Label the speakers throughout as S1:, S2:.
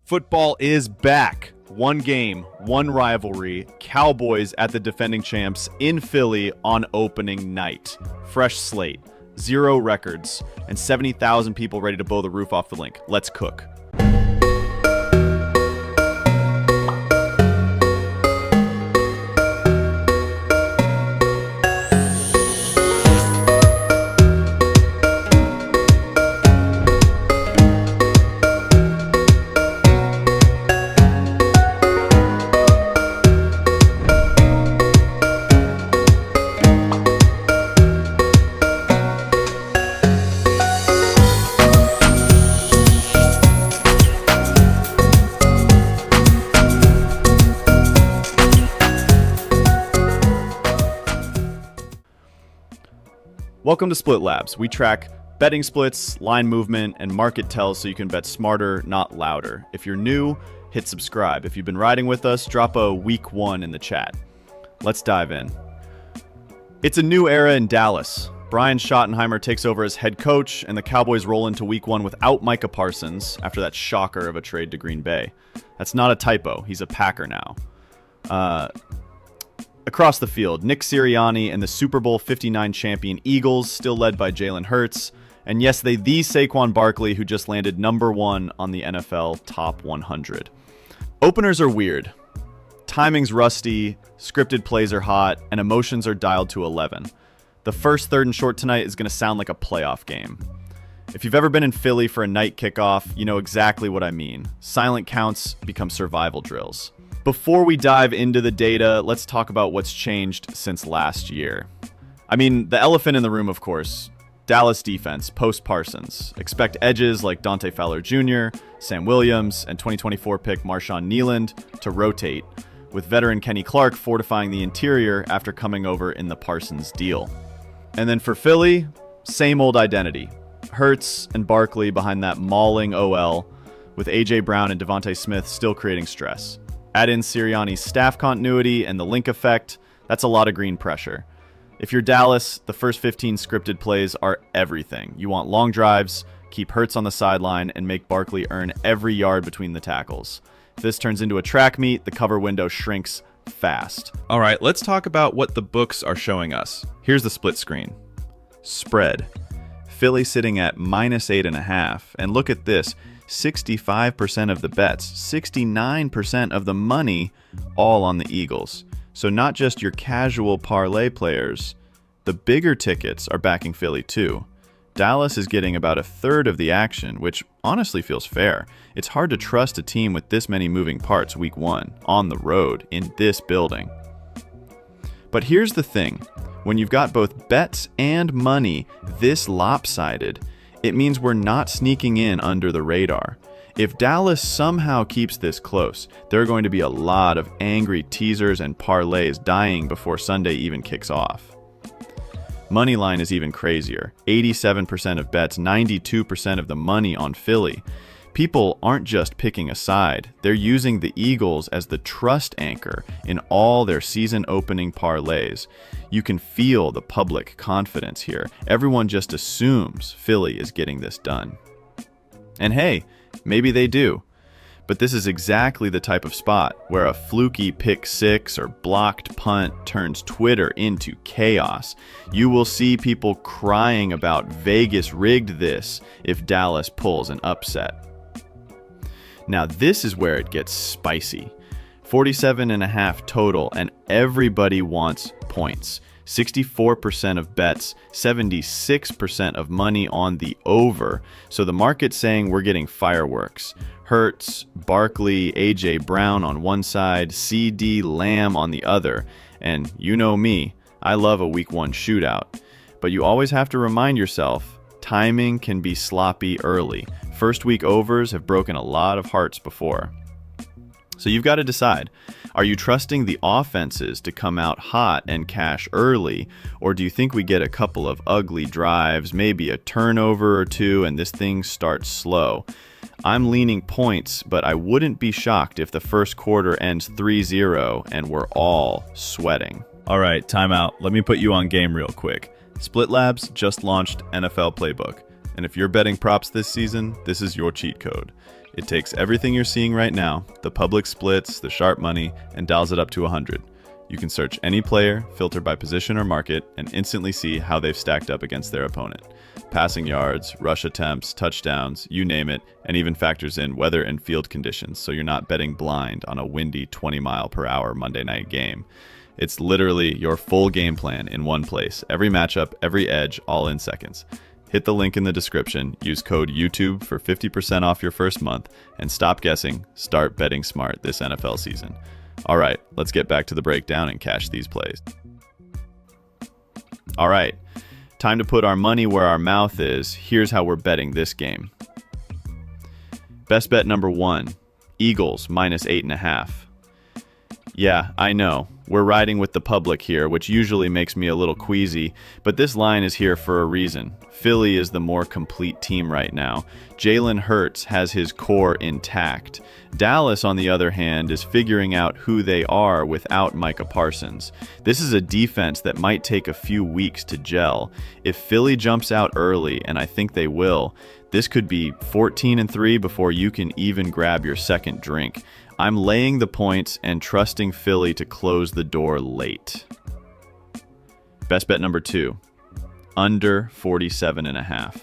S1: Football is back. One game, one rivalry. Cowboys at the defending champs in Philly on opening night. Fresh slate, 0 records, and 70,000 people ready to blow the roof off the Link. Let's cook. Welcome to Split Labs. We track betting splits, line movement, and market tells so you can bet smarter, not louder. If you're new, hit subscribe. If you've been riding with us, drop a week 1 in the chat. Let's dive in. It's a new era in Dallas. Brian Schottenheimer takes over as head coach, and the Cowboys roll into week 1 without Micah Parsons after that shocker of a trade to Green Bay. That's not a typo. He's a Packer now. Across the field, Nick Sirianni and the Super Bowl 59 champion Eagles, still led by Jalen Hurts. And yes, the Saquon Barkley, who just landed number 1 on the NFL Top 100. Openers are weird. Timing's rusty, scripted plays are hot, and emotions are dialed to 11. The first third and short tonight is going to sound like a playoff game. If you've ever been in Philly for a night kickoff, you know exactly what I mean. Silent counts become survival drills. Before we dive into the data, let's talk about what's changed since last year. I mean, the elephant in the room, of course. Dallas defense, post-Parsons. Expect edges like Dante Fowler Jr., Sam Williams, and 2024 pick Marshawn Kneeland to rotate, with veteran Kenny Clark fortifying the interior after coming over in the Parsons deal. And then for Philly, same old identity. Hurts and Barkley behind that mauling OL, with A.J. Brown and Devontae Smith still creating stress. Add in Sirianni's staff continuity and the Link effect, that's a lot of green pressure. If you're Dallas, the first 15 scripted plays are everything. You want long drives, keep Hurts on the sideline, and make Barkley earn every yard between the tackles. If this turns into a track meet, the cover window shrinks fast. All right, let's talk about what the books are showing us. Here's the split screen. Spread. Philly sitting at -8.5, and look at this. 65% of the bets, 69% of the money, all on the Eagles. So not just your casual parlay players, the bigger tickets are backing Philly too. Dallas is getting about a third of the action, which honestly feels fair. It's hard to trust a team with this many moving parts week 1, on the road, in this building. But here's the thing. When you've got both bets and money this lopsided, it means we're not sneaking in under the radar. If Dallas somehow keeps this close, there are going to be a lot of angry teasers and parlays dying before Sunday even kicks off. Moneyline is even crazier. 87% of bets, 92% of the money on Philly. People aren't just picking a side. They're using the Eagles as the trust anchor in all their season opening parlays. You can feel the public confidence here. Everyone just assumes Philly is getting this done. And hey, maybe they do. But this is exactly the type of spot where a fluky pick 6 or blocked punt turns Twitter into chaos. You will see people crying about Vegas rigged this if Dallas pulls an upset. Now this is where it gets spicy. 47.5 total, and everybody wants points. 64% of bets, 76% of money on the over. So the market's saying we're getting fireworks. Hurts, Barkley, A.J. Brown on one side, CeeDee Lamb on the other. And you know me, I love a week 1 shootout. But you always have to remind yourself, timing can be sloppy early. First week overs have broken a lot of hearts before. So you've got to decide. Are you trusting the offenses to come out hot and cash early? Or do you think we get a couple of ugly drives, maybe a turnover or two, and this thing starts slow? I'm leaning points, but I wouldn't be shocked if the first quarter ends 3-0 and we're all sweating. All right, timeout. Let me put you on game real quick. Split Labs just launched NFL Playbook. And if you're betting props this season, this is your cheat code. It takes everything you're seeing right now, the public splits, the sharp money, and dials it up to 100. You can search any player, filter by position or market, and instantly see how they've stacked up against their opponent. Passing yards, rush attempts, touchdowns, you name it, and even factors in weather and field conditions, so you're not betting blind on a windy 20-mile-per-hour Monday night game. It's literally your full game plan in one place. Every matchup, every edge, all in seconds. Hit the link in the description, use code YouTube for 50% off your first month, and stop guessing, start betting smart this NFL season. All right, let's get back to the breakdown and cash these plays. All right, time to put our money where our mouth is. Here's how we're betting this game. Best bet number 1, Eagles minus 8.5. Yeah, I know. We're riding with the public here, which usually makes me a little queasy, but this line is here for a reason. Philly is the more complete team right now. Jalen Hurts has his core intact. Dallas, on the other hand, is figuring out who they are without Micah Parsons. This is a defense that might take a few weeks to gel. If Philly jumps out early, and I think they will, this could be 14-3 before you can even grab your second drink. I'm laying the points and trusting Philly to close the door late. Best bet number 2, under 47.5.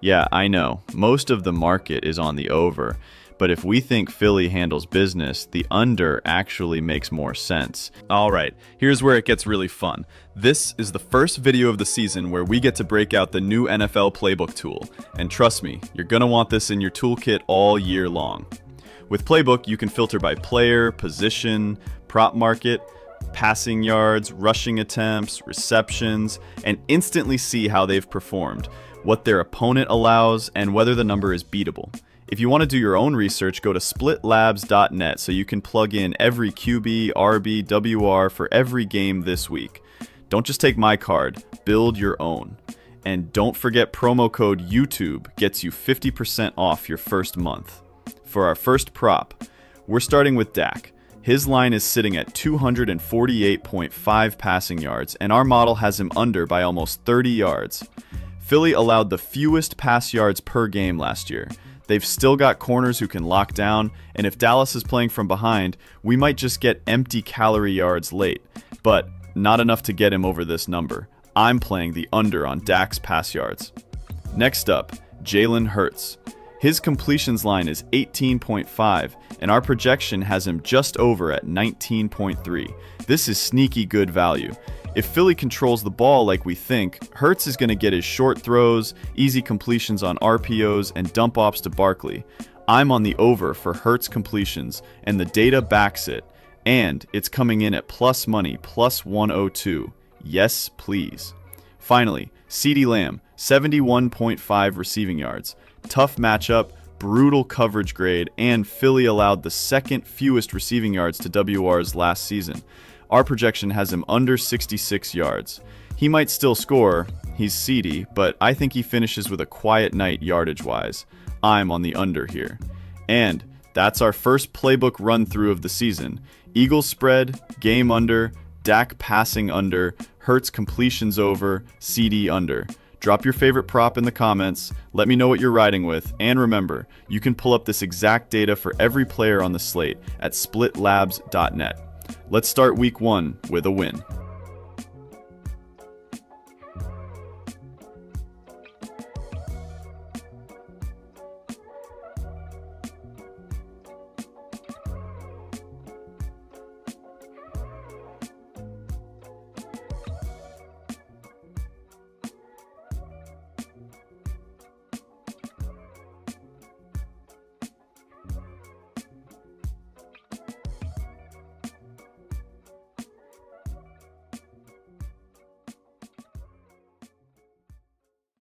S1: Yeah, I know, most of the market is on the over, but if we think Philly handles business, the under actually makes more sense.
S2: Alright, here's where it gets really fun. This is the first video of the season where we get to break out the new NFL Playbook tool, and trust me, you're gonna want this in your toolkit all year long. With Playbook, you can filter by player, position, prop market, passing yards, rushing attempts, receptions, and instantly see how they've performed, what their opponent allows, and whether the number is beatable. If you want to do your own research, go to splitlabs.net so you can plug in every QB, RB, WR for every game this week. Don't just take my card, build your own. And don't forget promo code YouTube gets you 50% off your first month. For our first prop, we're starting with Dak. His line is sitting at 248.5 passing yards, and our model has him under by almost 30 yards. Philly allowed the fewest pass yards per game last year. They've still got corners who can lock down, and if Dallas is playing from behind, we might just get empty calorie yards late, but not enough to get him over this number. I'm playing the under on Dak's pass yards. Next up, Jalen Hurts. His completions line is 18.5, and our projection has him just over at 19.3. This is sneaky good value. If Philly controls the ball like we think, Hurts is going to get his short throws, easy completions on RPOs, and dump offs to Barkley. I'm on the over for Hurts completions, and the data backs it. And it's coming in at plus money, plus 102. Yes, please. Finally, CeeDee Lamb, 71.5 receiving yards. Tough matchup, brutal coverage grade, and Philly allowed the second fewest receiving yards to WRs last season. Our projection has him under 66 yards. He might still score, he's CeeDee, but I think he finishes with a quiet night yardage-wise. I'm on the under here. And that's our first playbook run-through of the season. Eagles spread, game under, Dak passing under, Hurts completions over, CeeDee under. Drop your favorite prop in the comments, let me know what you're riding with, and remember, you can pull up this exact data for every player on the slate at splitlabs.net. Let's start week 1 with a win.